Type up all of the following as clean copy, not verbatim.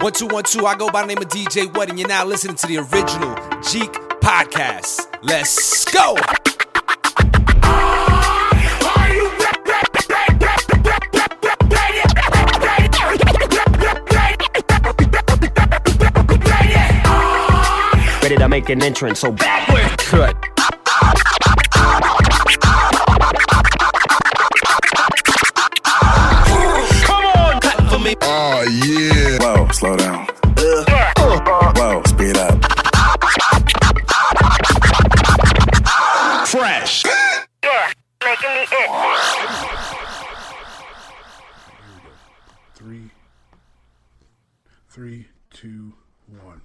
1212, I go by the name of DJ What, and you're now listening to the original Jeek podcast. Let's go! Ready to make an entrance, so backward cut. Come on, cut for me. Oh yeah. Whoa, slow down. Whoa, speed up. Fresh. Making me itch. Three, two, one.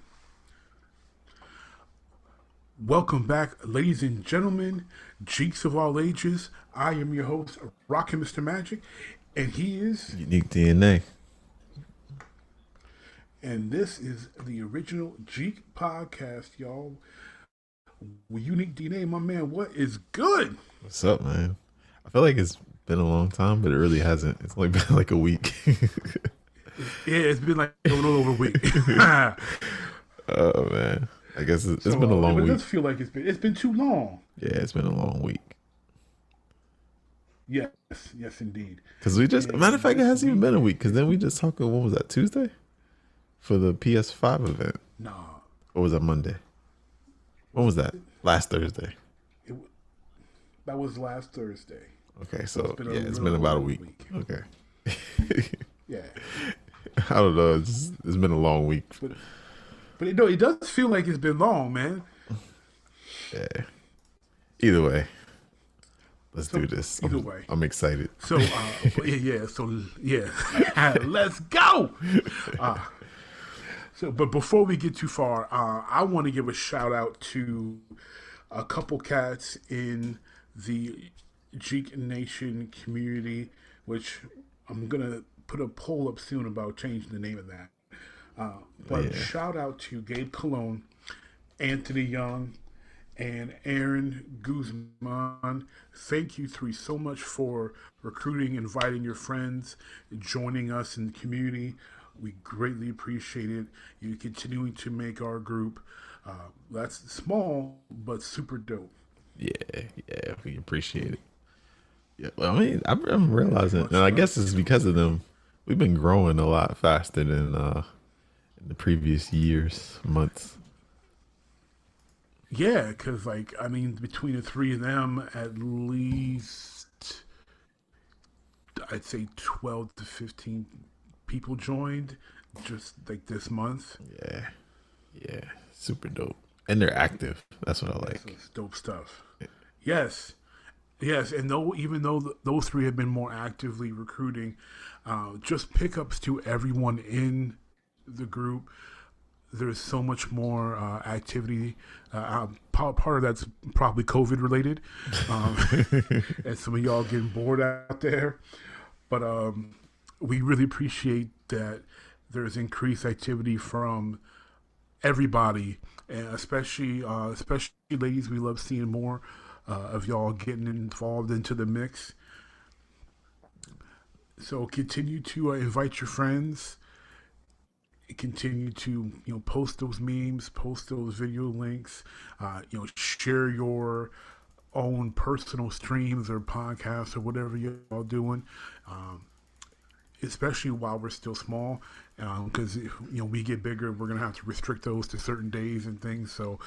Welcome back, ladies and gentlemen, Jeeks of all ages. I am your host, Rockinmrmagic, and he is UniqDNA. And this is the original Jeek podcast, y'all. With UniqDNA, my man, what is good? What's up, man? I feel like it's been a long time, but it really hasn't. It's only been like a week. Yeah, it's been like a little over a week. Oh man, I guess it's been a long week. It does feel like it's been too long. Yeah, it's been a long week. Yes, indeed. Because we just, matter of fact, it hasn't even been a week. Because then we just talked. What was that, Tuesday, for the PS5 event? No. Or was that Monday? When was that? Last Thursday. That was last Thursday. Okay, so it's been about a week. Okay. Yeah. I don't know. It's been a long week. But it does feel like it's been long, man. Yeah. Either way, let's do this. Either way, I'm excited. So let's go. But before we get too far, I want to give a shout out to a couple cats in the Jeek Nation community, which I'm gonna put a poll up soon about changing the name of that. Shout out to Gabe Cologne, Anthony Young, and Aaron Guzman. Thank you three so much for recruiting, inviting your friends, joining us in the community. We greatly appreciate it. You continuing to make our group that's small but super dope. Yeah, we appreciate it. Yeah, well, I mean, I'm realizing, and I guess it's because of them. We've been growing a lot faster than in the previous years, months. Yeah, because between the three of them, at least I'd say 12 to 15 people joined just like this month. Yeah, super dope, and they're active. That's what I like. That's dope stuff. Yes, and even though those three have been more actively recruiting, just pickups to everyone in the group. There's so much more activity. Part of that's probably COVID related, and some of y'all getting bored out there. But we really appreciate that there's increased activity from everybody, and especially ladies. We love seeing more of y'all getting involved into the mix. So continue to invite your friends. Continue to post those memes, post those video links. Share your own personal streams or podcasts or whatever y'all doing. Especially while we're still small, because we get bigger, we're gonna have to restrict those to certain days and things. So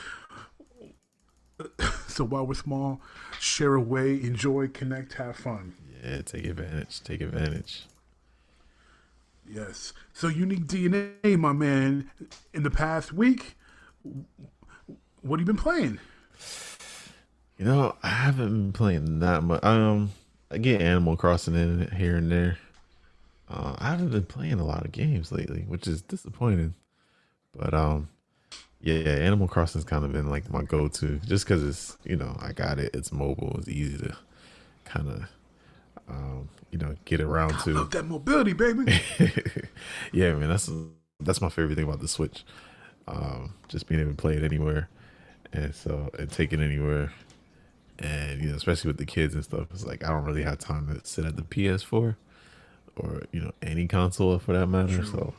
while we're small, share away, enjoy, connect, have fun. Yeah, take advantage. Yes. So UniqDNA, my man, in the past week, what have you been playing? I haven't been playing that much. I get Animal Crossing in here and there. I haven't been playing a lot of games lately, which is disappointing. But Animal Crossing's kind of been like my go-to, just because it's I got it. It's mobile. It's easy to kind of get around to. I love that mobility, baby. Yeah, man, that's my favorite thing about the Switch. Just being able to play it anywhere, and take it anywhere, and especially with the kids and stuff. It's like I don't really have time to sit at the PS4 or any console for that matter. True. So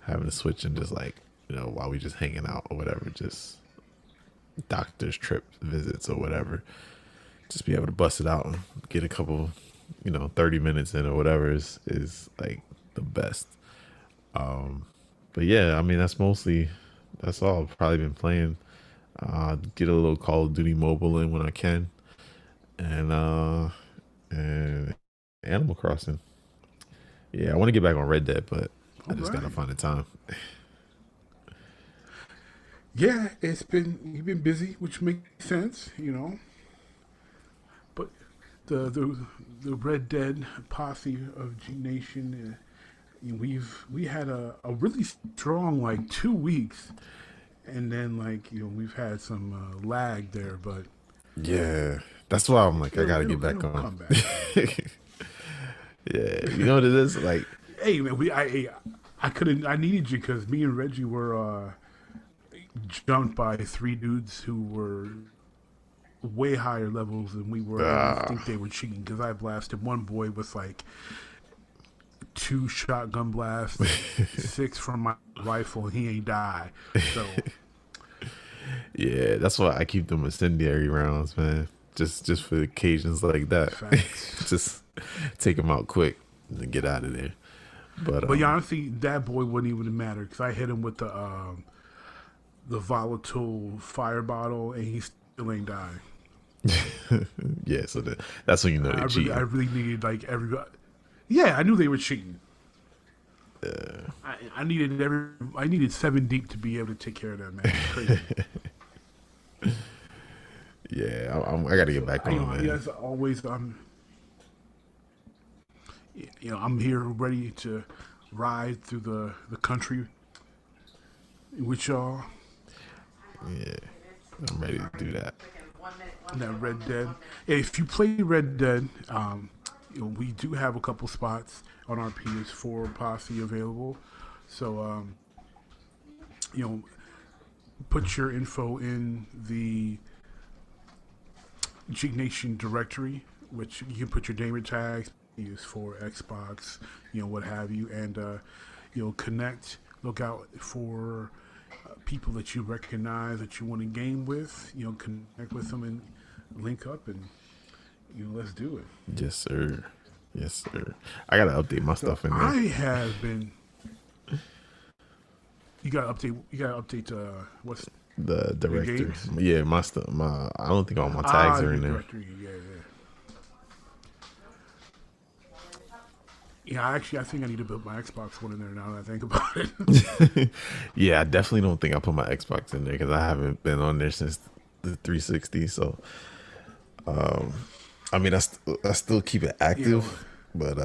having to switch and just like, while we just hanging out or whatever, just doctor's trip visits or whatever, just be able to bust it out and get a couple, 30 minutes in or whatever is like the best. But yeah, I mean, that's all I've probably been playing. Get a little Call of Duty mobile in when I can, and Animal Crossing. Yeah, I want to get back on Red Dead, but I just gotta find the time. Yeah, you've been busy, which makes sense, But the Red Dead posse of G Nation, we had a really strong like 2 weeks, and then we've had some lag there, but yeah, that's why I'm like I gotta get back on. Come back. Yeah, you know what it is like. Hey man, I needed you because me and Reggie were jumped by 3 dudes who were way higher levels than we were. I think they were cheating because I blasted one boy with like 2 shotgun blasts, 6 from my rifle. He ain't die. So yeah, that's why I keep them incendiary rounds, man. Just for occasions like that. Just take them out quick and then get out of there. But yeah, honestly, that boy wouldn't even matter because I hit him with the volatile fire bottle and he still ain't dying. Yeah, so that's when you know they're cheating. I really needed like everybody. Yeah, I knew they were cheating. I needed 7 deep to be able to take care of that, man. It's crazy. Yeah, I got to get back on, man. As always, I'm here ready to ride through the country with y'all. Yeah, I'm ready to do that. That Red Dead. If you play Red Dead, we do have a couple spots on our PS4 posse available. So, put your info in the Jeek Nation directory, which you can put your gamer tags, PS4, Xbox, what have you, and connect. Look out for people that you recognize that you want to game with. Connect with them and link up, and let's do it. Yes, sir. Yes, sir. I gotta update my stuff in there. I have been. You gotta update. What's the directory? Yeah, my stuff. I don't think all my tags are in there. Yeah, actually, I think I need to put my Xbox One in there now that I think about it. Yeah, I definitely don't think I put my Xbox in there because I haven't been on there since the 360. So, I mean, I still keep it active, but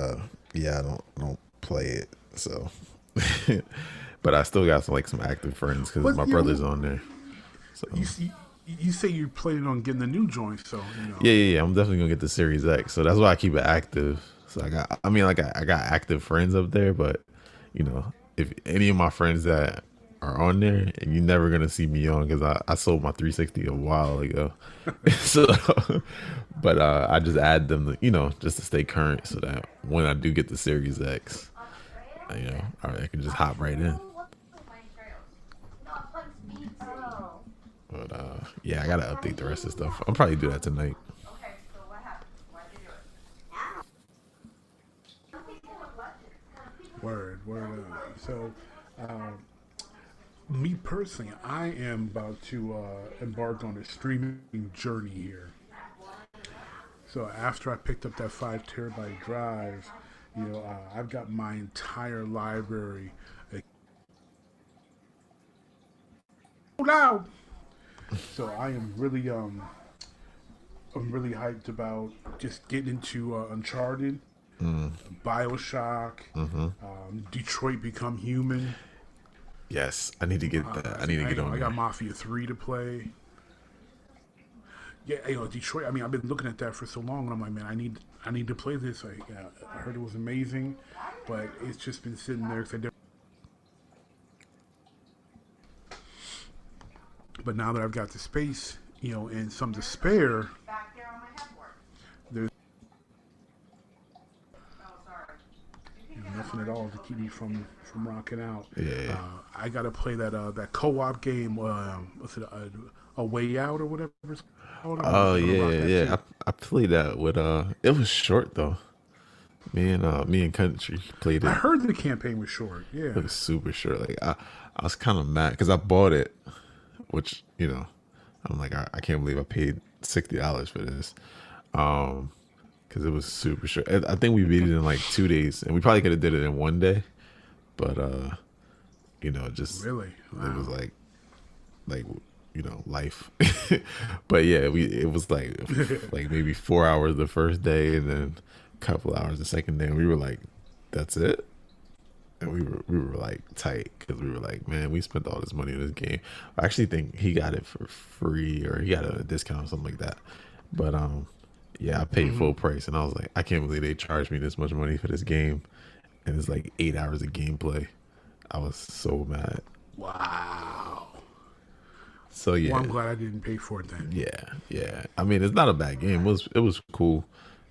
yeah, I don't play it. So, but I still got some active friends because my brother's on there. So you say you're planning on getting the new joint, so Yeah. I'm definitely gonna get the Series X. So that's why I keep it active. So I got active friends up there, but if any of my friends that are on there, and you're never gonna see me on because I sold my 360 a while ago. So, but I just add them, just to stay current, so that when I do get the Series X, I can just hop right in. But yeah, I gotta update the rest of the stuff. I'll probably do that tonight. Word. So, me personally, I am about to embark on a streaming journey here. So after I picked up that 5 terabyte drive, I've got my entire library. Loud. So I am really, I'm really hyped about just getting into Uncharted. BioShock, Detroit Become Human. Yes, I need to get that. I need to get on. I got Mafia 3 to play. Yeah, Detroit. I mean, I've been looking at that for so long, and I'm like, man, I need to play this. I heard it was amazing, but it's just been sitting there. But now that I've got the space, and some to spare, there's nothing at all to keep me from rocking out. Yeah. I gotta play that co-op game. What's it? A Way Out or whatever it's called. Oh yeah. I played that with It was short though. Me and Country played it. I heard the campaign was short. Yeah. It was super short. Like I was kind of mad because I bought it, which I'm like I can't believe I paid $60 for this, because it was super short. I think we beat it in like 2 days, and we probably could have did it in 1 day, but just Really, wow. It was like life. But yeah, it was like maybe 4 hours the first day, and then a couple hours the second day. And we were like, that's it. And we were like tight because we were like, man, we spent all this money on this game. I actually think he got it for free, or he got a discount or something like that. But yeah, I paid full price, and I was like, I can't believe they charged me this much money for this game, and it's like 8 hours of gameplay. I was so mad. Wow. So yeah, well, I'm glad I didn't pay for it then. Yeah. I mean, it's not a bad game. It was cool.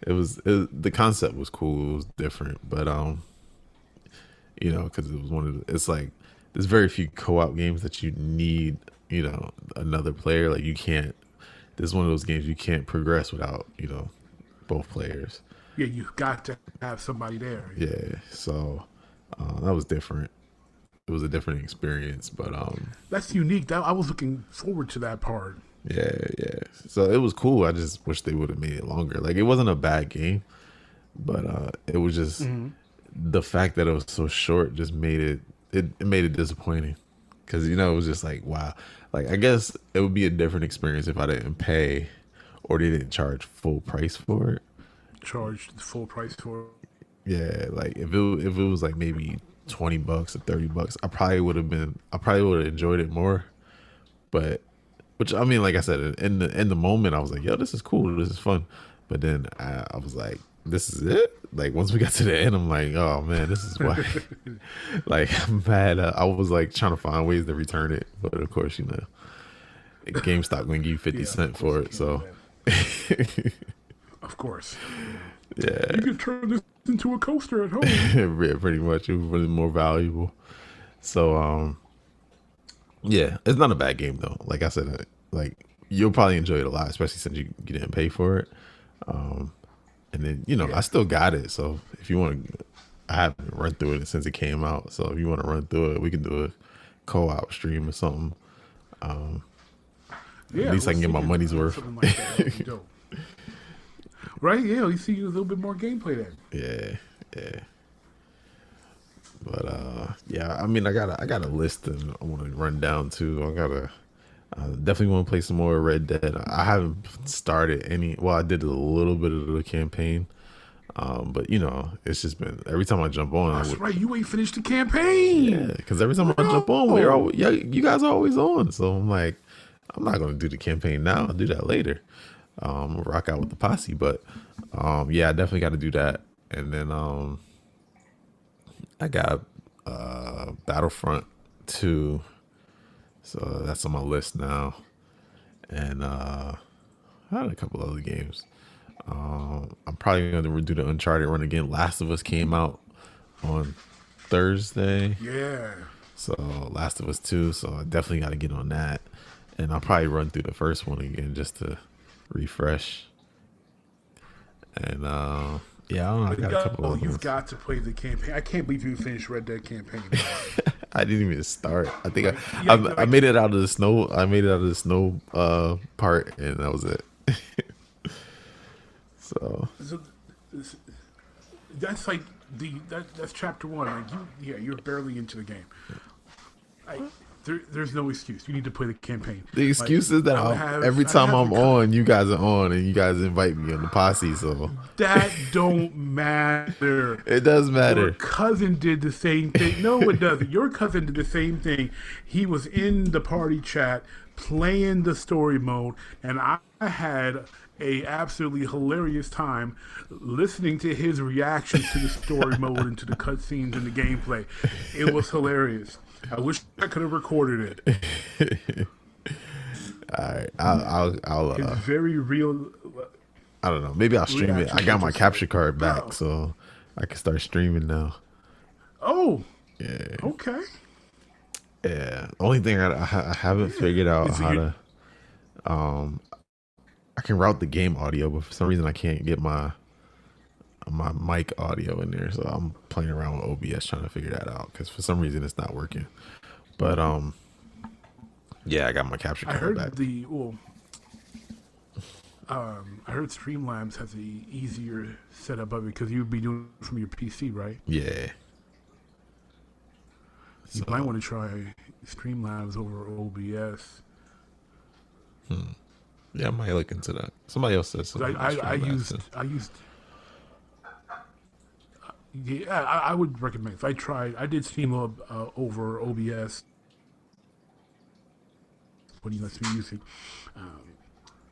The concept was cool. It was different, but because it was it's like there's very few co-op games that you need, another player. Like you can't. This is one of those games you can't progress without, both players. Yeah, you got to have somebody there. Yeah, so that was different. It was a different experience, but that's unique. I was looking forward to that part. Yeah. So it was cool. I just wish they would have made it longer. Like it wasn't a bad game, but it was just the fact that it was so short just made it made it disappointing. Because it was just like, wow. Like I guess it would be a different experience if I didn't pay, or they didn't charge full price for it. Charged full price for it. Yeah, like if it was like maybe $20 or $30, I probably would have enjoyed it more. But which I mean, like I said, in the moment I was like, yo, this is cool, this is fun. But then I was like, this is it? Like once we got to the end, I'm like, oh man, this is why. Like I'm mad. I was like trying to find ways to return it, but of course, GameStop gonna give you 50 cents for it. So of course. Yeah. You can turn this into a coaster at home. Yeah, pretty much. It was really more valuable. So yeah, it's not a bad game though. Like I said, like you'll probably enjoy it a lot, especially since you didn't pay for it. And then, I still got it. So if you want to, I haven't run through it since it came out. So if you want to run through it, we can do a co-op stream or something. Yeah, at least I can get my money's worth. Like that. Dope. Right? Yeah, you see a little bit more gameplay then. Yeah. But yeah, I mean, I got a list and I want to run down too. I definitely want to play some more Red Dead. I haven't started any. Well, I did a little bit of the campaign, but it's just been every time I jump on. That's right. You ain't finished the campaign. Yeah, because every time I jump on, you guys are always on. So I'm like, I'm not gonna do the campaign now. I'll do that later. I'm gonna rock out with the posse, but yeah, I definitely got to do that. And then I got Battlefront 2. So that's on my list now. And I had a couple other games. I'm probably going to do the Uncharted run again. Last of Us came out on Thursday. Yeah. So Last of Us 2. So I definitely got to get on that. And I'll probably run through the first one again just to refresh. And yeah, I don't know. I got a couple of you've got to play the campaign. I can't believe you finished Red Dead campaign. I didn't even start. I think I made it out of the snow. I made it out of the snow part, and that was it. So that's like that's chapter 1. Like you're barely into the game. There's no excuse. You need to play the campain. The excuse is that every time I'm on, you guys are on, and you guys invite me on the posse. So that don't matter. It does matter. Your cousin did the same thing. No, it doesn't. Your cousin did the same thing. He was in the party chat playing the story mode, and I had a absolutely hilarious time listening to his reactions to the story mode and to the cutscenes and the gameplay. It was hilarious. I wish I could have recorded it. All right, I'll it's very real. I don't know. Maybe I'll stream it. I got my capture card back, so I can start streaming now. Oh, Yeah. okay. Yeah. Only thing I haven't figured out Is it how your- to I can route the game audio, but for some reason I can't get my mic audio in there. So I'm playing around with OBS trying to figure that out because for some reason it's not working. But yeah, I got my capture I card heard back. I heard Streamlabs has a easier setup of it because you'd be doing it from your PC, right? Yeah. You might want to try Streamlabs over OBS. Yeah, I might look into that. Somebody else said something. I used. Yeah, I would recommend. If I did Streamlab over OBS when he lets me use it,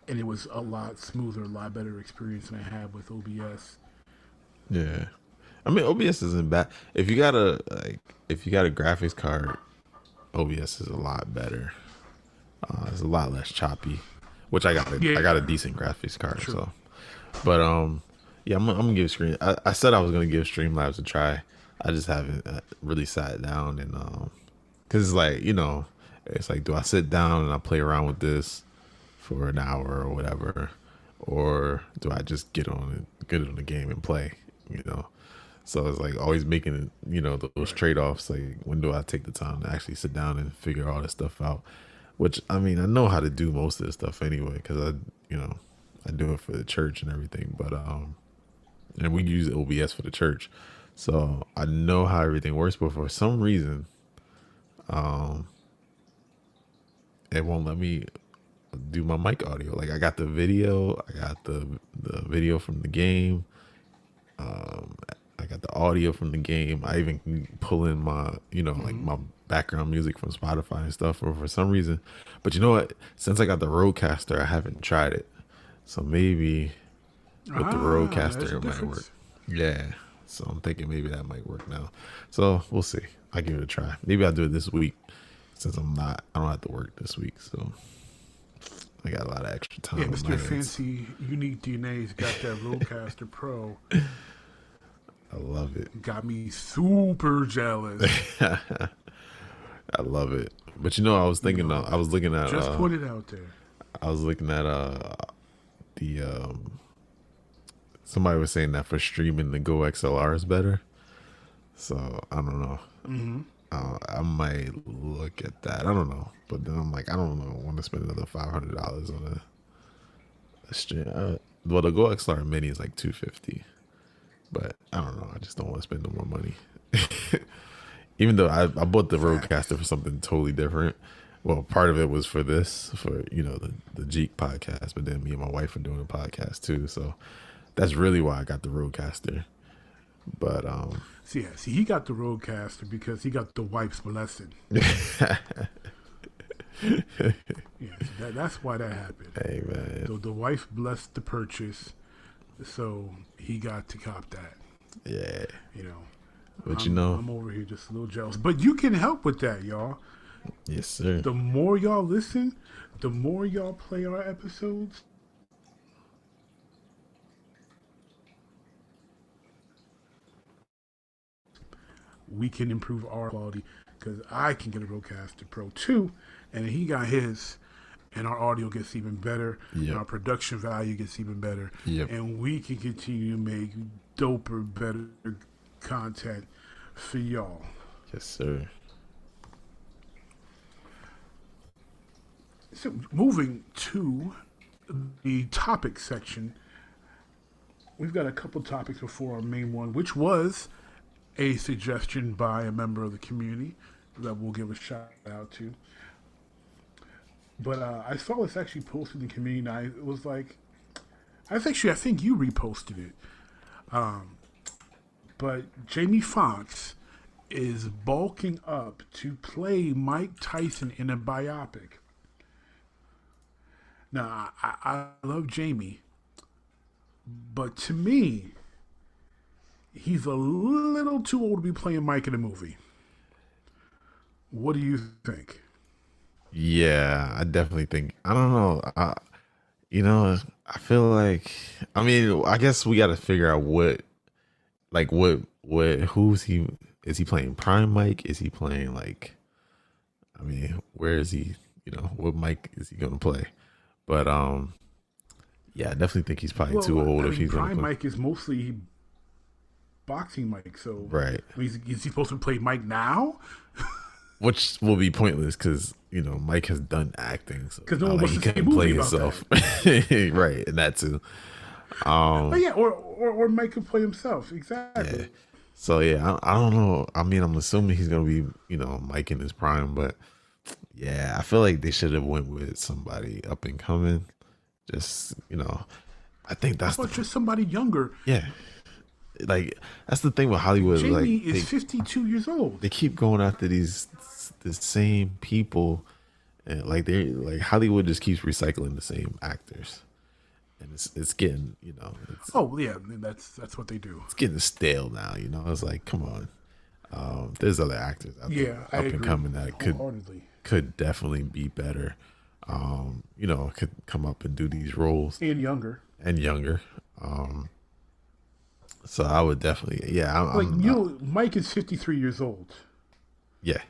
and it was a lot smoother, a lot better experience than I had with OBS. Yeah. I mean, OBS isn't bad. If you got a graphics card, OBS is a lot better. It's a lot less choppy, which I got a decent graphics card. True. So, but yeah, I'm gonna give I said I was gonna give Streamlabs a try. I just haven't really sat down and because it's like, you know, it's like, do I sit down and I play around with this for an hour or whatever, or do I just get on the game and play, you know? So it's like always making, you know, those trade-offs. Like, when do I take the time to actually sit down and figure all this stuff out? Which, I mean, I know how to do most of this stuff anyway, because I do it for the church and everything. But and we use OBS for the church, so I know how everything works. But for some reason, it won't let me do my mic audio. Like, I got the video, I got the video from the game. I got the audio from the game. I even can pull in my, you know, like my background music from Spotify and stuff, or for some reason. But you know what? Since I got the Rodecaster, I haven't tried it. So maybe with the Rodecaster, it might work. Yeah. So I'm thinking maybe that might work now. So we'll see. I'll give it a try. Maybe I'll do it this week since I don't have to work this week. So I got a lot of extra time. Yeah, Mr. Fancy UniqDNA's got that Rodecaster Pro. I love it. Got me super jealous. I love it. But you know, I was thinking, I was looking at, just put it out there. I was looking at somebody was saying that for streaming, the Go XLR is better. So I don't know. I might look at that. I don't know. But then I'm like, I don't know. I want to spend another $500 on a stream. Well, the Go XLR Mini is like $250. But I don't know. I just don't want to spend no more money. Even though I bought the Rodecaster for something totally different. Well, part of it was for this, for, you know, the Jeek podcast. But then me and my wife are doing a podcast too. So that's really why I got the Rodecaster. But See, he got the Rodecaster because he got the wife's blessing. Yeah, that's why that happened. Hey, man. So the wife blessed the purchase, so he got to cop that. Yeah. You know. But I'm over here just a little jealous. But you can help with that, y'all. Yes, sir. The more y'all listen, the more y'all play our episodes, we can improve our quality, because I can get a Rodecaster Pro 2, and he got his, and our audio gets even better, and our production value gets even better, and we can continue to make doper, better content for y'all. Yes, sir. So moving to the topic section, we've got a couple topics before our main one, which was a suggestion by a member of the community that we'll give a shout out to. But I saw this actually posted in the community, and it was like, I think you reposted it. But Jamie Foxx is bulking up to play Mike Tyson in a biopic. Now, I love Jamie, but to me, he's a little too old to be playing Mike in a movie. What do you think? Yeah, I definitely think, I don't know. I feel like, I mean, I guess we got to figure out what like who's he? Is he playing Prime Mike? Is he playing like? I mean, where is he? You know, what Mike is he gonna play? But yeah, I definitely think he's probably too old if he's Prime gonna play. Mike is mostly boxing Mike, so Right. I mean, is he supposed to play Mike now? Which will be pointless because you know Mike has done acting, so 'Cause no not one like wants he to see a couldn't movie play about himself, right? And that too. But yeah, or Mike could play himself, exactly. Yeah. So yeah, I don't know. I mean, I'm assuming he's gonna be Mike in his prime, but yeah, I feel like they should have went with somebody up and coming. Just I think that's How about just somebody younger? yeah. Like that's the thing with Hollywood. Jamie like is 52 years old. they keep going after the same people, and like Hollywood just keeps recycling the same actors, and it's getting Oh yeah, that's what they do. it's getting stale now. It's like come on, there's other actors out there I up agree and coming that wholeheartedly. could definitely be better. Could come up and do these roles And younger. and younger. So I would definitely Mike is 53 years old, yeah.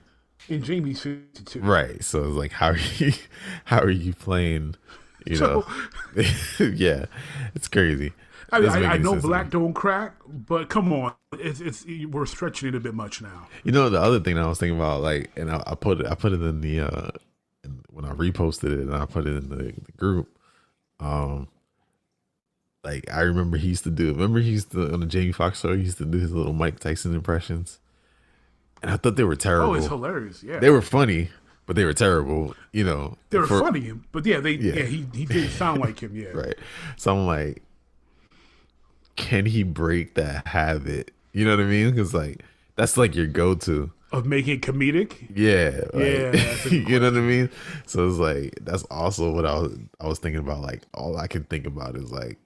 and Jamie's 52. Right. So it's like, how are you playing? Yeah, it's crazy. I mean, Doesn't make I any know sense to black me. don't crack, but come on, it's we're stretching it a bit much now. The other thing I was thinking about, like, and I put it in the when I reposted it and I put it in the group. Like I remember he used to on the Jamie Foxx show. He used to do his little Mike Tyson impressions, and I thought they were terrible. Oh, it's hilarious. Yeah, They were funny, but they were terrible. they were funny, but he did sound like him. Yeah, Right. So I'm like, can he break that habit? You know what I mean? Because like that's like your go-to. of making it comedic. Yeah. Yeah, that's a good you know what I mean? So it's like that's also what I was thinking about. Like all I can think about is like,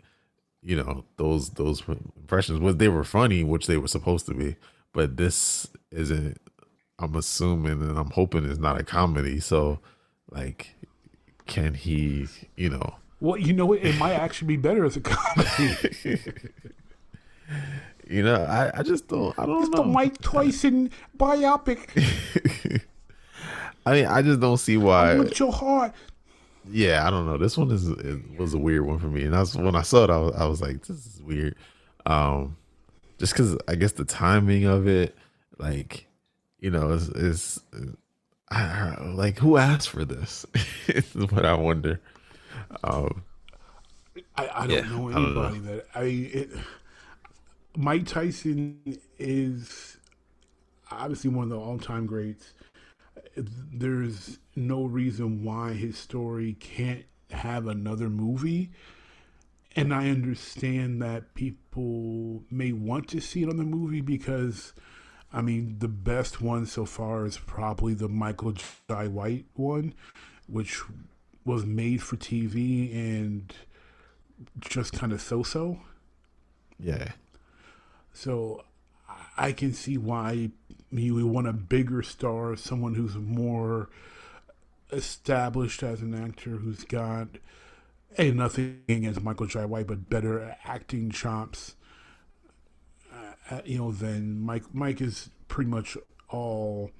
those impressions was they were funny, which they were supposed to be, but this isn't. I'm assuming and I'm hoping it's not a comedy. So like, can he? Well, it might actually be better as a comedy. I just don't. I don't It's know. the Mike Tyson biopic. I mean, I just don't see why. With your heart. Yeah, I don't know. This one was a weird one for me, and when I saw it, I was like, "This is weird." Just because I guess the timing of it, like, is like who asked for this? Is what I wonder. I don't know anybody that Mike Tyson is obviously one of the all-time greats. There's no reason why his story can't have another movie. And I understand that people may want to see another movie because, I mean, the best one so far is probably the Michael Jai White one, which was made for TV and just kind of so-so. Yeah. So I can see why you would want a bigger star, someone who's more established as an actor, who's got nothing against Michael Jai White, but better acting chops. Than Mike. Mike is pretty much all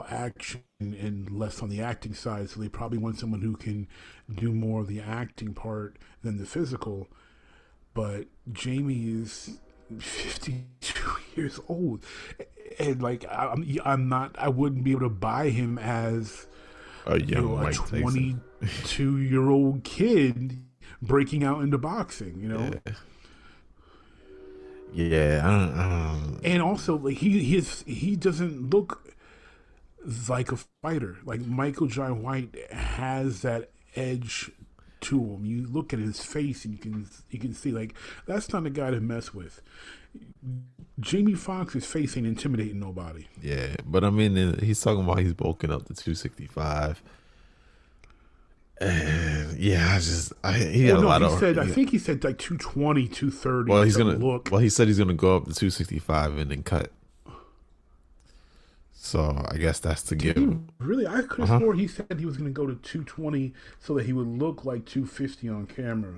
action and less on the acting side. So they probably want someone who can do more of the acting part than the physical. But Jamie is 52 years old, and like I wouldn't be able to buy him as A young a Mike Tyson. 22-year-old kid breaking out into boxing. Yeah. And also like he doesn't look like a fighter. Like Michael Jai White has that edge to him. You look at his face and you can see like that's not a guy to mess with. Jamie Foxx's face ain't intimidating nobody. Yeah, but I mean, he's talking about he's bulking up to 265. And yeah, he had a lot of. I think he said like 220, 230. Well, Well, he said he's gonna go up to 265 and then cut. So I guess that's to give. Really, I could have swore he said he was going to go to 220 so that he would look like 250 on camera.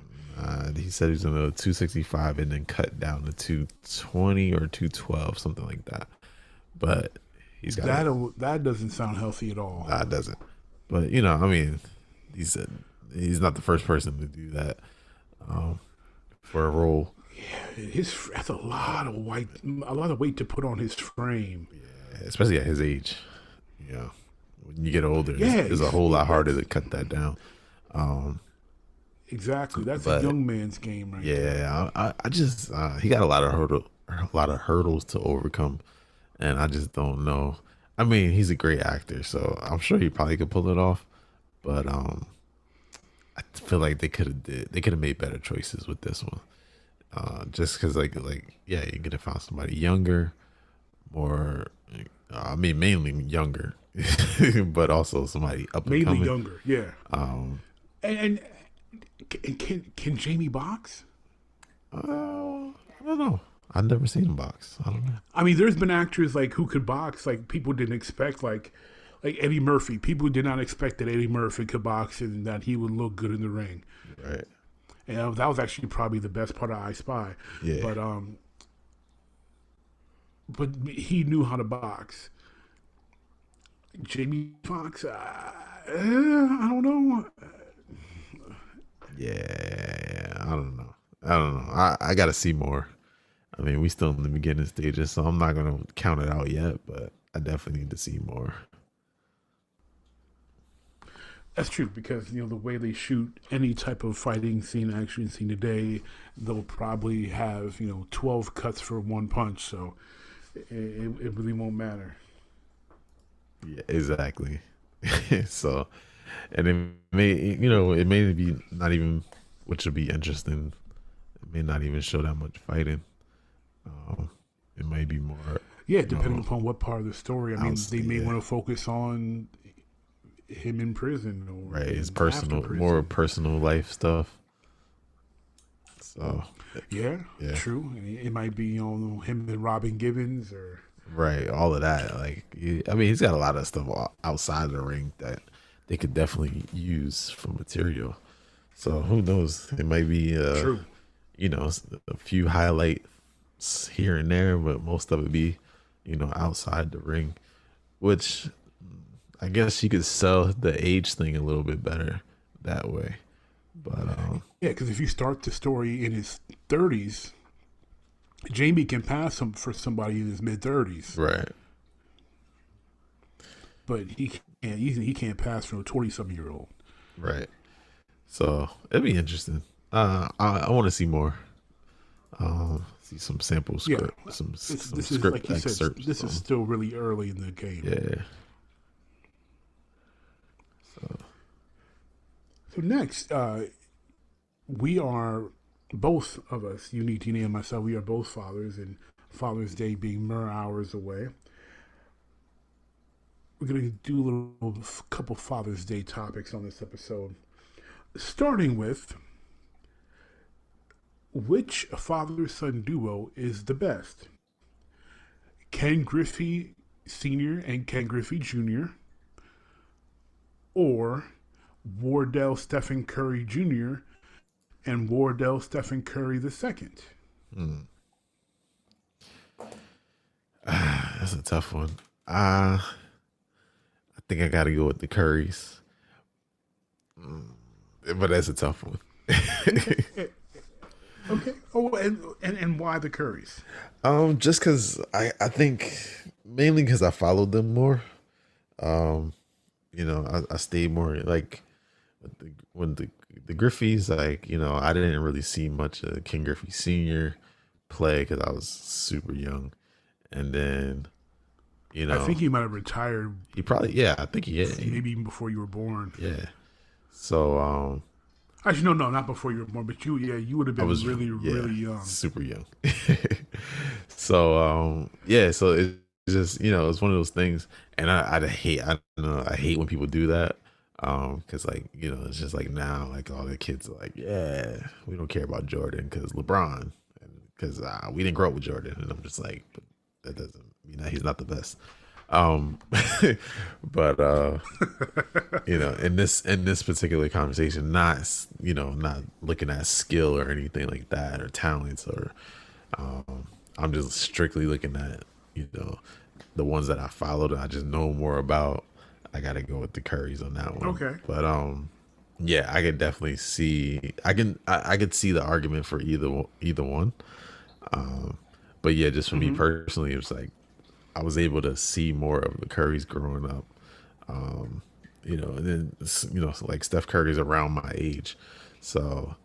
He said he was going to go 265 and then cut down to 220 or 212, something like that. But he's got that doesn't sound healthy at all. Nah, it doesn't. But I mean, he said he's not the first person to do that for a role. Yeah, that's a lot of weight to put on his frame. Yeah, especially at his age. When you get older, it's a whole lot harder to cut that down. Exactly, that's a young man's game, right? Yeah, I just he got a lot of hurdles to overcome, and I just don't know. I mean, he's a great actor, so I'm sure he probably could pull it off. But I feel like they could have made better choices with this one. Just because you could have found somebody younger, more. I mean, mainly younger, but also somebody up and coming. Mainly younger, yeah. And can Jamie box? I don't know. I've never seen him box. I don't know. I mean, there's been actors who could box, people didn't expect, like Eddie Murphy. People did not expect that Eddie Murphy could box and that he would look good in the ring. Right. And that was actually probably the best part of I Spy. Yeah. But he knew how to box. Jamie Foxx, I don't know. Yeah, I don't know. I got to see more. I mean, we still in the beginning stages, so I'm not going to count it out yet, but I definitely need to see more. That's true, because the way they shoot any type of fighting scene, action scene today, they'll probably have 12 cuts for one punch, so it really won't matter. Yeah, exactly. So, and it may be not even, which would be interesting. It may not even show that much fighting. It may be more. Yeah, depending upon what part of the story. I mean, they may want to focus on him in prison, or his more personal life stuff. So yeah, true. It might be him and Robin Gibbons, or all of that. I mean, he's got a lot of stuff outside of the ring that they could definitely use for material. So who knows? It might be true. A few highlights here and there, but most of it be outside the ring, which I guess you could sell the age thing a little bit better that way. But yeah, because if you start the story in his 30s, Jamie can pass him for somebody in his mid 30s, right? But he can't pass for a 20-something-year-old, right? So it'd be interesting. I want to see more. See some sample script, some script like excerpts. This is still really early in the game. Yeah. So next, we are, both of us, UniqDNA and myself, we are both fathers, and Father's Day being mere hours away. We're going to do a couple Father's Day topics on this episode, starting with which father-son duo is the best? Ken Griffey Sr. and Ken Griffey Jr., or Wardell Stephen Curry Jr. and Wardell Stephen Curry II? That's a tough one. I think I got to go with the Currys. But that's a tough one. Okay. Oh, and why the Currys? Just because I think mainly because I followed them more. I stayed more when the Griffeys, I didn't really see much of Ken Griffey Sr. play because I was super young, and then I think he might have retired. He probably I think he is. Maybe even before you were born. Yeah. So actually, no, not before you were born, but you would have been really young. Super young. So, so it's just, it's one of those things. And I hate when people do that. Cause it's just now, all the kids are like, yeah, we don't care about Jordan cause LeBron, and cause we didn't grow up with Jordan. And I'm just like, but that doesn't mean that he's not the best. Um, but in this particular conversation, not looking at skill or anything like that or talents or I'm just strictly looking at the ones that I followed and I just know more about. I gotta go with the Currys on that one. Okay. But yeah, I could definitely see. I could see the argument for either one. But yeah, just for me personally, it was like I was able to see more of the Currys growing up. And then like Steph Curry's around my age, so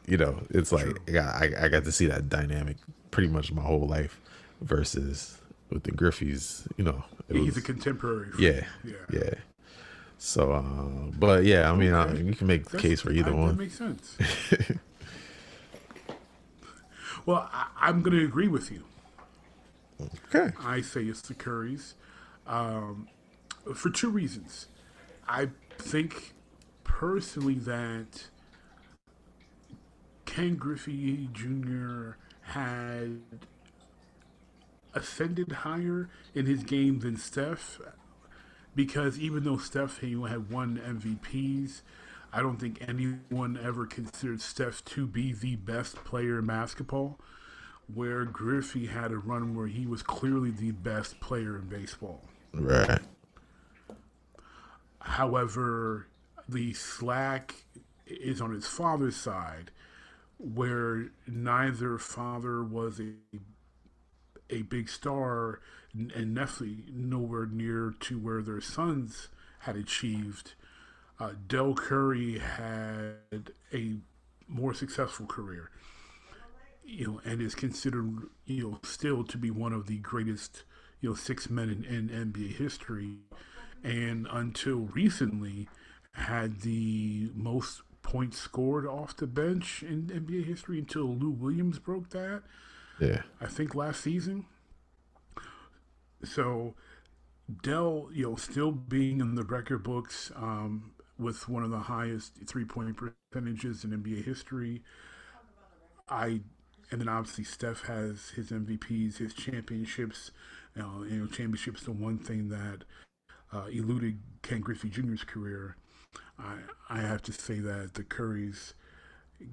it's like I got to see that dynamic pretty much my whole life. Versus with the Griffins, he's a contemporary. Yeah. So, but yeah, I mean, you can make the case for either one. That makes sense. Well, I'm going to agree with you. Okay. I say it's the Currys for two reasons. I think personally that Ken Griffey Jr. had ascended higher in his game than Steph, because even though Steph had won MVPs, I don't think anyone ever considered Steph to be the best player in basketball, where Griffey had a run where he was clearly the best player in baseball. Right. However, the slack is on his father's side, where neither father was a big star and definitely nowhere near to where their sons had achieved. Del Curry had a more successful career, and is considered, still to be one of the greatest, six men in NBA history, and until recently had the most points scored off the bench in NBA history until Lou Williams broke that. Yeah. I think last season. So Dell, still being in the record books with one of the highest 3-point percentages in NBA history. And then obviously Steph has his MVPs, his championships. Championships, the one thing that eluded Ken Griffey Jr.'s career. I have to say that the Currys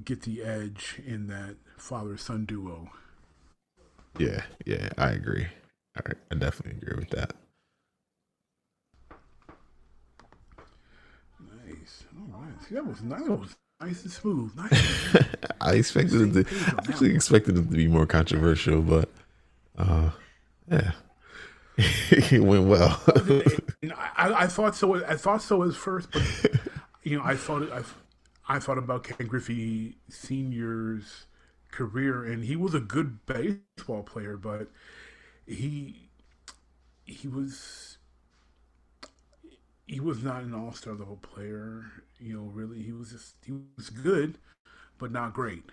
get the edge in that father-son duo. Yeah, I agree. I definitely agree with that. Nice. All right. See, that was nice and smooth. Nice. I actually expected it to be more controversial, but yeah, it went well. I thought so. I thought so at first, but I thought about Ken Griffey Sr.'s career, and he was a good baseball player, but he was not an all-star level player. Really, he was good, but not great.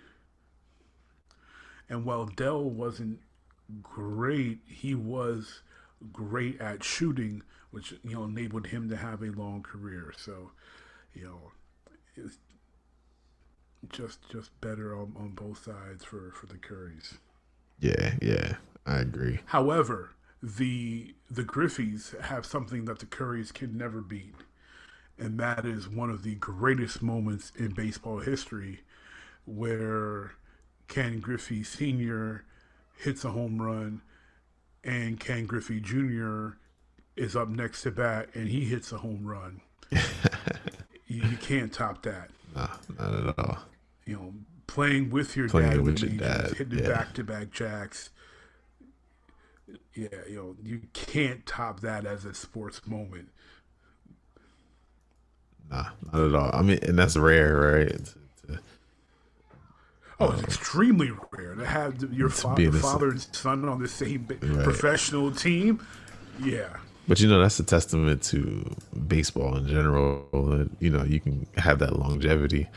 And while Dell wasn't great, he was great at shooting, which enabled him to have a long career. So, it's just better on both sides for the Currys. Yeah, I agree. However, the Griffeys have something that the Currys can never beat, and that is one of the greatest moments in baseball history, where Ken Griffey Sr. hits a home run, and Ken Griffey Jr. is up next to bat, and he hits a home run. You can't top that. No, not at all. Playing with your dad, hitting back-to-back jacks. Yeah, you can't top that as a sports moment. Nah, not at all. I mean, and that's rare, right? It's extremely rare to have your father and son on the same professional team. Yeah. But that's a testament to baseball in general. That you can have that longevity.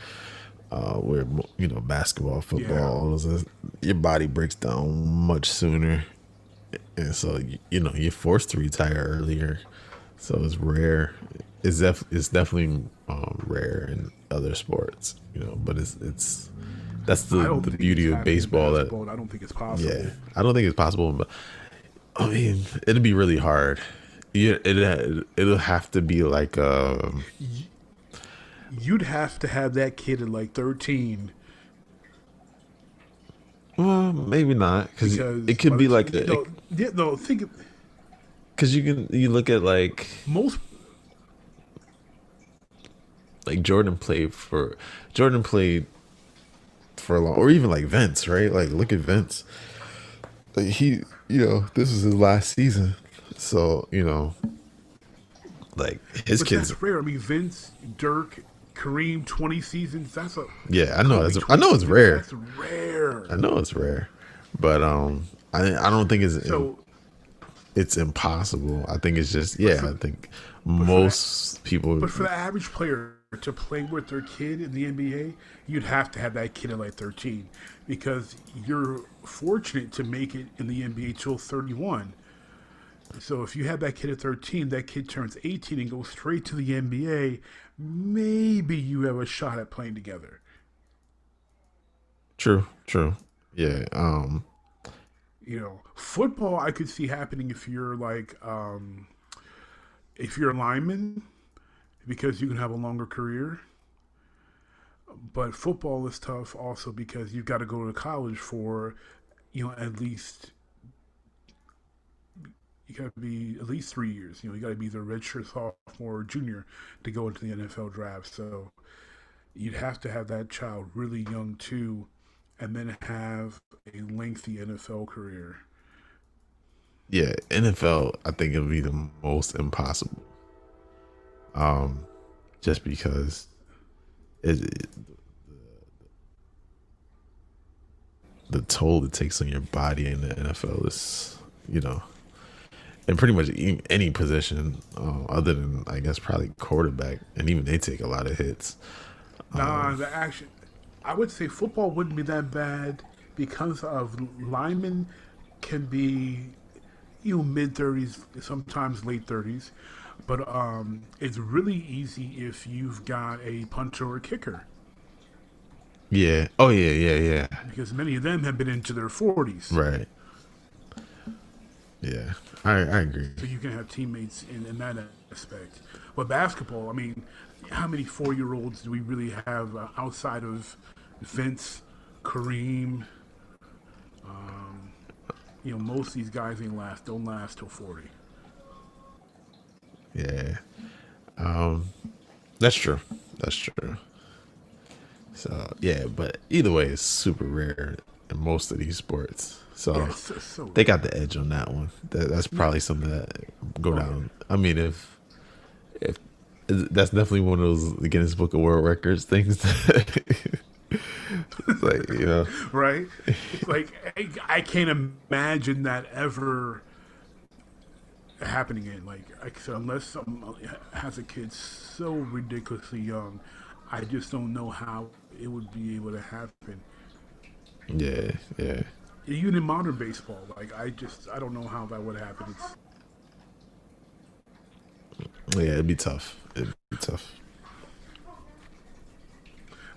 Where basketball, football, your body breaks down much sooner, and so you're forced to retire earlier. So it's rare. It's definitely rare in other sports, But that's the beauty of baseball. That I don't think it's possible. Yeah, I don't think it's possible. But I mean, it'd be really hard. Yeah, it'll have to be like You'd have to have that kid at like 13 well, maybe not because because it could be like no, think because you look at most like Jordan played for a long, or even like Vince, right? Like look at Vince. Like this is his last season, so like his but kids. that's rare. I mean, Vince, Dirk, Kareem, 20 seasons. That's a Yeah, I know. Kobe, I know 20 it's seasons, rare. That's rare. I know it's rare, but I don't think So, it's impossible. I think it's just I think people. but for the average player to play with their kid in the NBA, you'd have to have that kid at like 13 because you're fortunate to make it in the NBA till 31. So if you have that kid at 13, that kid turns 18 and goes straight to the NBA, maybe you have a shot at playing together. True. Yeah. Football I could see happening if you're if you're a lineman because you can have a longer career. But football is tough also because you've got to go to college for, at least you got to be at least 3 years. You got to be either redshirt sophomore or junior to go into the NFL draft. So you'd have to have that child really young too, and then have a lengthy NFL career. Yeah, NFL. I think it'll be the most impossible. Just because the toll it takes on your body in the NFL is, and pretty much any position other than I guess probably quarterback, and even they take a lot of hits. The action, I would say football wouldn't be that bad because of linemen can be, mid-30s, sometimes late 30s, but it's really easy if you've got a punter or a kicker. Yeah. Oh yeah. Because many of them have been into their 40s. Right. Yeah, I agree. So you can have teammates in that aspect. But basketball, I mean, how many 4-year-olds do we really have outside of Vince, Kareem? Most of these guys don't last till 40. Yeah. That's true. So yeah, but either way, it's super rare in most of these sports. So So they got the edge on that one. That's probably something that go down. I mean, if that's definitely one of those Guinness Book of World Records things. It's like, right? It's like I can't imagine that ever happening again. Like I said, unless someone has a kid so ridiculously young, I just don't know how it would be able to happen. Yeah. Even in modern baseball, I don't know how that would happen. It'd be tough.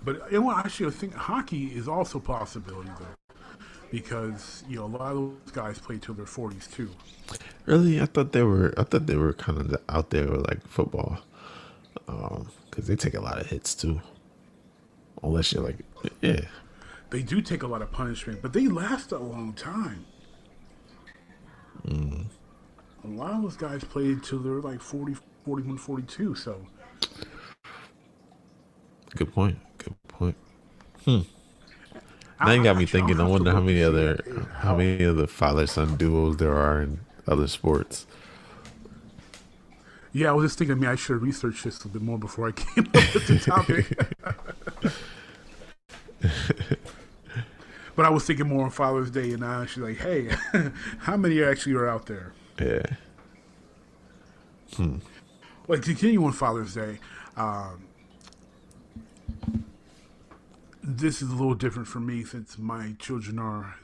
But actually, I think hockey is also a possibility though, because a lot of those guys play till their 40s too. Really, I thought they were kind of out there with like football, because they take a lot of hits too. Unless you're like, yeah, they do take a lot of punishment, but they last a long time. A lot of those guys played until they're like 40, 41, 42. So, good point. Now you got me thinking. I wonder how many other father-son duos there are in other sports. Yeah, I was just thinking. I should have researched this a bit more before I came up with the topic. But I was thinking more on Father's Day, and I actually like, hey, how many actually are out there? Yeah. Like, continue on Father's Day. This is a little different for me since my children are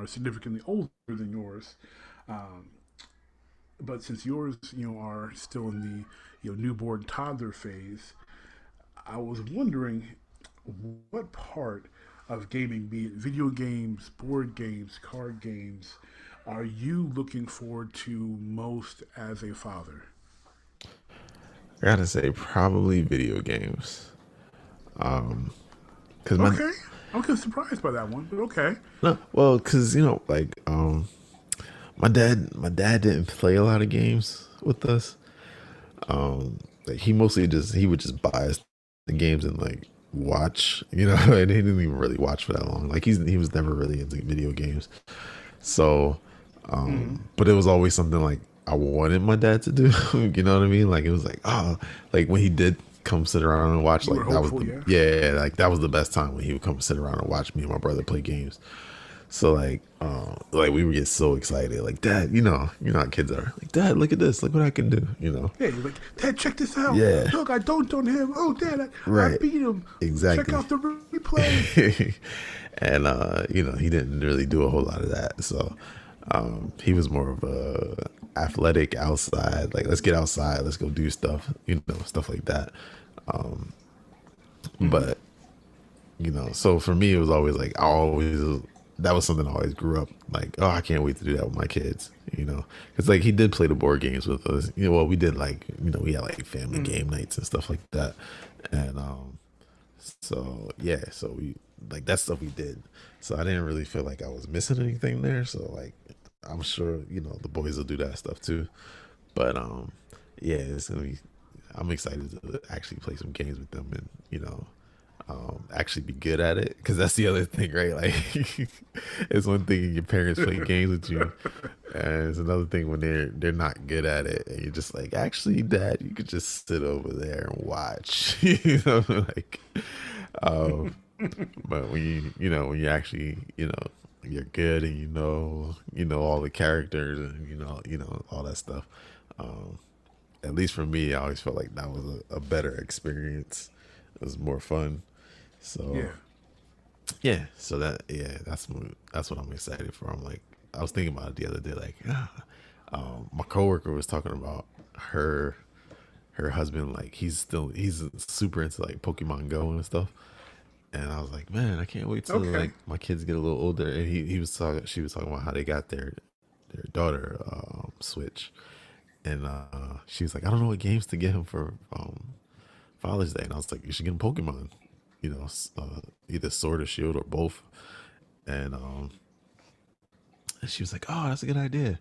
significantly older than yours. But since yours, are still in the newborn toddler phase, I was wondering what part of gaming, be it video games, board games, card games, are you looking forward to most as a father? I gotta say, probably video games. Cause my Okay. I'm kind of surprised by that one, but okay. no, well, cause like my dad didn't play a lot of games with us. Like he would just buy us the games and like watch, and he didn't even really watch for that long. Like he was never really into video games. So, but it was always something like I wanted my dad to do. You know what I mean? Like it was like, like when he did come sit around and watch, You like were that was hopeful, like that was the best time when he would come sit around and watch me and my brother play games. So like we would get so excited, like Dad, you know how kids are. Like Dad, look at this, look what I can do, Yeah, like, Dad, check this out. Yeah. Look, I don't on him. Oh, Dad, I Right. beat him. Exactly. Check out the replay. And he didn't really do a whole lot of that. So he was more of a athletic outside, like let's get outside, let's go do stuff, stuff like that. But so for me it was always like that was something I always grew up like, oh, I can't wait to do that with my kids, because like he did play the board games with us. Well, we did like, we had like family game nights and stuff like that. And so we like that stuff we did. So I didn't really feel like I was missing anything there. So like I'm sure, the boys will do that stuff too. But it's gonna be, I'm excited to actually play some games with them and, actually be good at it, because that's the other thing, right? Like it's one thing your parents play games with you, and it's another thing when they're not good at it and you're just like, actually Dad, you could just sit over there and watch. Like but when when you actually you're good and you know all the characters and all that stuff, at least for me, I always felt like that was a better experience. It was more fun. So so that's what I'm excited for. I'm like, I was thinking about it the other day, like my coworker was talking about her husband, like he's super into like Pokemon Go and stuff. And I was like, man, I can't wait till like my kids get a little older. And she was talking about how they got their daughter Switch. And she was like, I don't know what games to get him for Father's Day. And I was like, you should get him Pokemon, either Sword or Shield or both. And she was like, oh, that's a good idea.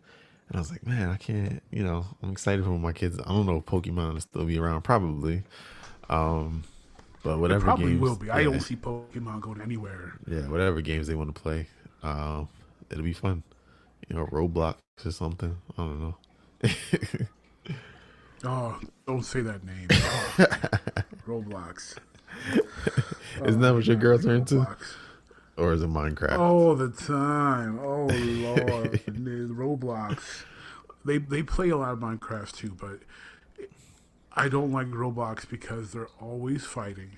And I was like, man, I can't, I'm excited for my kids. I don't know if Pokemon will still be around, probably. But whatever It probably games, will be. I don't see Pokemon going anywhere. Yeah, whatever games they want to play, it'll be fun. Roblox or something. I don't know. Oh, don't say that name. Oh, Roblox. Isn't that what your girls are into? Or is it Minecraft? All the time. Oh, Lord. Roblox. They play a lot of Minecraft too, but I don't like Roblox because they're always fighting.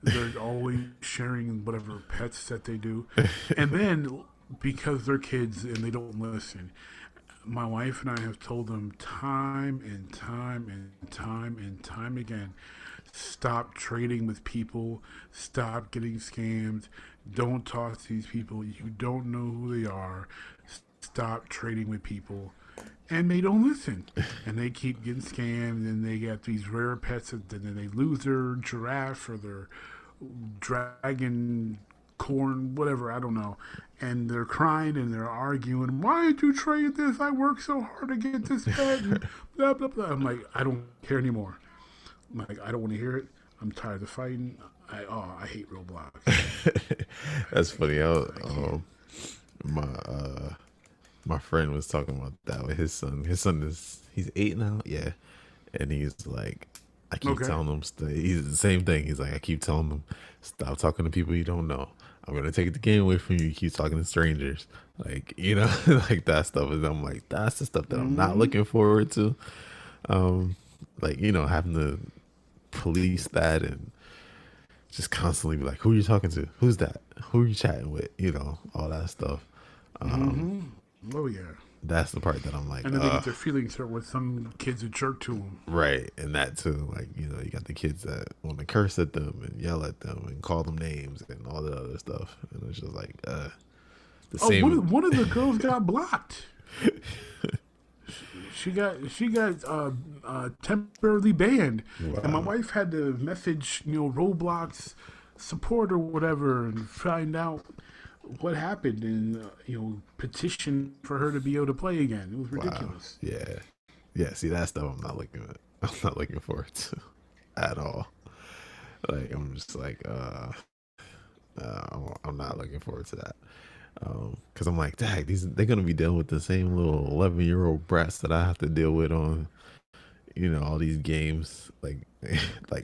They're always sharing whatever pets that they do. And then, because they're kids and they don't listen, my wife and I have told them time and time and time and time again, stop trading with people, stop getting scammed, don't talk to these people, you don't know who they are, stop trading with people. And they don't listen, and they keep getting scammed, and they get these rare pets, and then they lose their giraffe or their dragon corn, whatever, I don't know. And they're crying and they're arguing. Why did you trade this? I worked so hard to get this pet. And blah, blah, blah. I'm like, I don't care anymore. I'm like, I don't want to hear it. I'm tired of fighting. I hate Roblox. That's funny. My friend was talking about that with his son. His son he's 8 now. Yeah. And he's like, I keep telling him, he's the same thing. He's like, I keep telling him, stop talking to people you don't know. I'm going to take the game away from you. You keep talking to strangers. Like, like that stuff. And I'm like, that's the stuff that I'm not looking forward to. Like, having to police that and just constantly be like, who are you talking to? Who's that? Who are you chatting with? All that stuff. Oh, yeah. That's the part that I'm like, and then they get their feelings hurt when some kids a jerk to them. Right. And that too, like, you got the kids that want to curse at them and yell at them and call them names and all that other stuff. And it's just like, The same. One of the girls got blocked. She got temporarily banned, and my wife had to message Roblox support or whatever and find out what happened and petition for her to be able to play again. It was ridiculous. Yeah. See, that stuff I'm not looking forward to at all. Like I'm just like I'm not looking forward to that. Because I'm like, dang, they're gonna be dealing with the same little 11-year-old brats that I have to deal with on, all these games. Like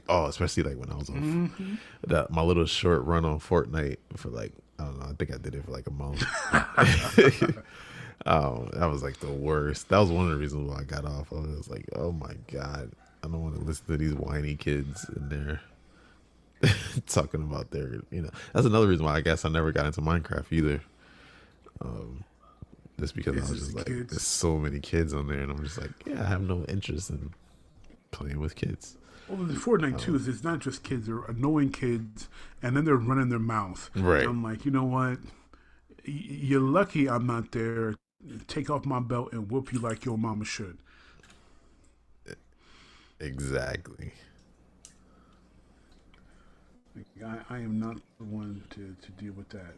especially like when I was on my little short run on Fortnite for like, I don't know, I think I did it for like a month. That was like the worst. That was one of the reasons why I got off. I was like, oh my god, I don't want to listen to these whiny kids in there talking about their, That's another reason why I guess I never got into Minecraft either. Just because I was just like, there's so many kids on there, and I'm just like, yeah, I have no interest in playing with kids. Well, the Fortnite too is it's not just kids; they're annoying kids, and then they're running their mouth. Right. And I'm like, you know what? You're lucky I'm not there. Take off my belt and whoop you like your mama should. Exactly. I am not the one to deal with that.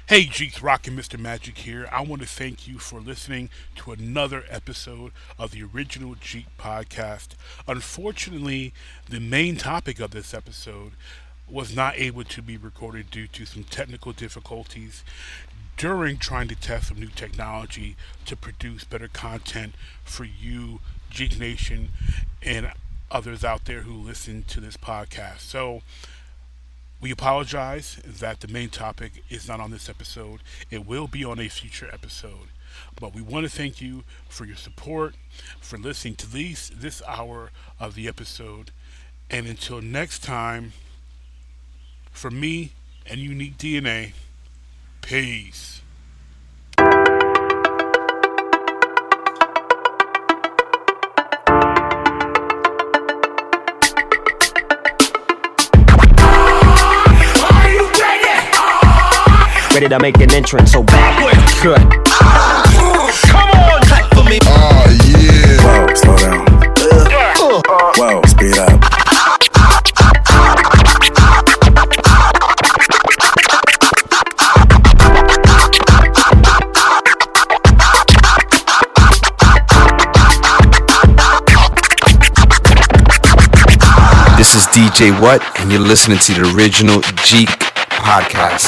Hey, Jeek's Rockinmrmagic here. I want to thank you for listening to another episode of the original Jeek podcast. Unfortunately, the main topic of this episode was not able to be recorded due to some technical difficulties during trying to test some new technology to produce better content for you, Jeek Nation, and others out there who listen to this podcast. So we apologize that the main topic is not on this episode. It will be on a future episode. But we want to thank you for your support, for listening to this hour of the episode. And until next time, for me and UniqDNA, peace. Ready to make an entrance, so backward. Cut. Come on, cut for me. Oh, yeah. Whoa, slow down. Whoa, speed up. This is DJ What, and you're listening to the original Jeek podcast.